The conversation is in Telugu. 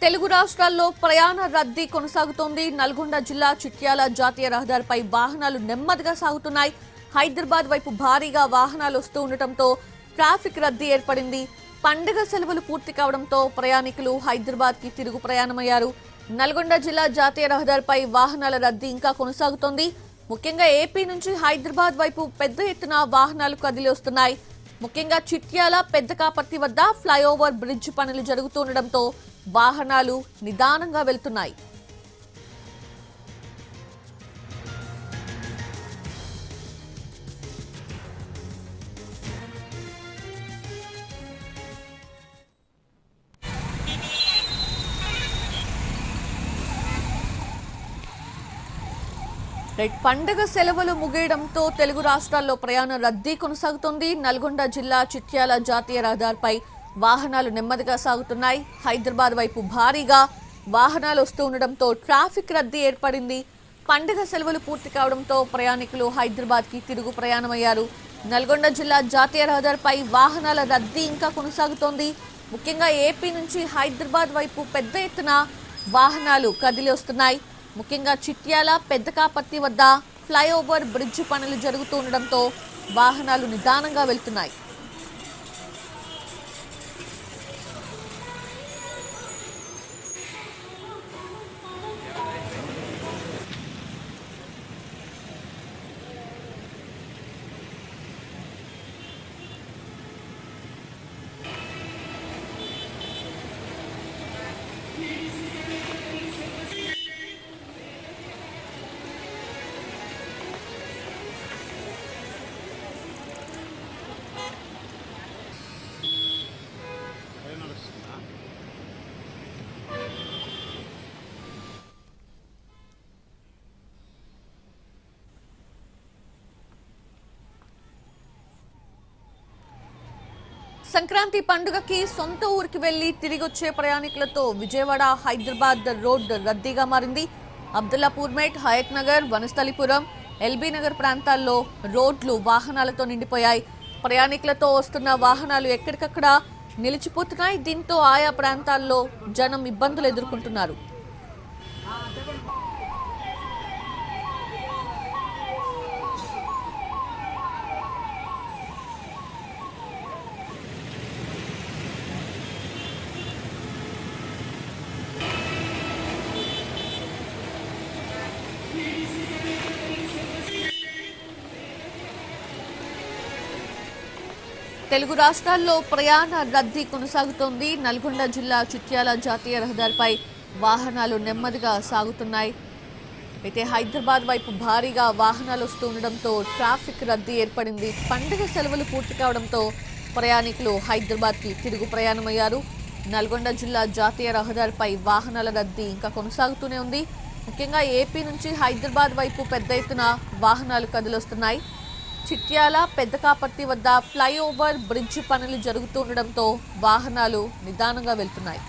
తెలుగు రాష్ట్రాల్లో ప్రయాణ రద్దీ కొనసాగుతోంది. నల్గొండ జిల్లా చిట్యాల జాతీయ రహదారిపై వాహనాలు నెమ్మదిగా సాగుతున్నాయి. హైదరాబాద్ వైపు భారీగా వాహనాలు వస్తూ ఉండటంతో ట్రాఫిక్ రద్దీ ఏర్పడింది. పండుగ సెలవులు పూర్తి కావడంతో ప్రయాణికులు హైదరాబాద్ కి తిరుగు ప్రయాణమయ్యారు. నల్గొండ జిల్లా జాతీయ రహదారిపై వాహనాల రద్దీ ఇంకా కొనసాగుతోంది. ముఖ్యంగా ఏపీ నుంచి హైదరాబాద్ వైపు పెద్ద ఎత్తున వాహనాలు కదిలి వస్తున్నాయి. ముఖ్యంగా చిట్యాల పెద్దకాపర్తి వద్ద ఫ్లైఓవర్ బ్రిడ్జ్ పనులు జరుగుతుండటంతో వాహనాలు నిదానంగా వెళ్తున్నాయి. పండుగ సెలవులు ముగియడంతో తెలుగు రాష్ట్రాల్లో ప్రయాణ రద్దీ కొనసాగుతోంది. నల్గొండ జిల్లా చిట్యాల జాతీయ రహదారిపై వాహనాలు నెమ్మదిగా సాగుతున్నాయి. హైదరాబాద్ వైపు భారీగా వాహనాలు వస్తూ ఉండడంతో ట్రాఫిక్ రద్దీ ఏర్పడింది. పండుగ సెలవులు పూర్తి కావడంతో ప్రయాణికులు హైదరాబాద్ కి తిరుగు ప్రయాణమయ్యారు. నల్గొండ జిల్లా జాతీయ రహదారిపై వాహనాల రద్దీ ఇంకా కొనసాగుతోంది. ముఖ్యంగా ఏపీ నుంచి హైదరాబాద్ వైపు పెద్ద ఎత్తున వాహనాలు కదిలి వస్తున్నాయి. ముఖ్యంగా చిట్యాల పెద్దకాపర్తి వద్ద ఫ్లైఓవర్ బ్రిడ్జ్ పనులు జరుగుతూ ఉండడంతో వాహనాలు నిదానంగా వెళ్తున్నాయి. సంక్రాంతి పండుగకి సొంత ఊరికి వెళ్లి తిరిగి వచ్చే ప్రయాణికులతో విజయవాడ హైదరాబాద్ రోడ్ రద్దీగా మారింది. అబ్దుల్లాపూర్ మేట్, హయత్ నగర్, వనస్థలిపురం, ఎల్బీ నగర్ ప్రాంతాల్లో రోడ్లు వాహనాలతో నిండిపోయాయి. ప్రయాణికులతో వస్తున్న వాహనాలు ఎక్కడికక్కడ నిలిచిపోతున్నాయి. దీంతో ఆయా ప్రాంతాల్లో జనం ఇబ్బందులు ఎదుర్కొంటున్నారు. తెలుగు రాష్ట్రాల్లో ప్రయాణ రద్దీ కొనసాగుతోంది. నల్గొండ జిల్లా చిట్యాల జాతీయ రహదారిపై వాహనాలు నెమ్మదిగా సాగుతున్నాయి. అయితే హైదరాబాద్ వైపు భారీగా వాహనాలు వస్తూ ఉండడంతో ట్రాఫిక్ రద్దీ ఏర్పడింది. పండుగ సెలవులు పూర్తి కావడంతో ప్రయాణికులు హైదరాబాద్కి తిరుగు ప్రయాణమయ్యారు. నల్గొండ జిల్లా జాతీయ రహదారిపై వాహనాల రద్దీ ఇంకా కొనసాగుతూనే ఉంది. ముఖ్యంగా ఏపీ నుంచి హైదరాబాద్ వైపు పెద్ద ఎత్తున వాహనాలు కదిలొస్తున్నాయి. చిట్యాల పెద్దకాపర్తి వద్ద ఫ్లైఓవర్ బ్రిడ్జ్ పనులు జరుగుతుండటంతో వాహనాలు నిదానంగా వెళ్తున్నాయి.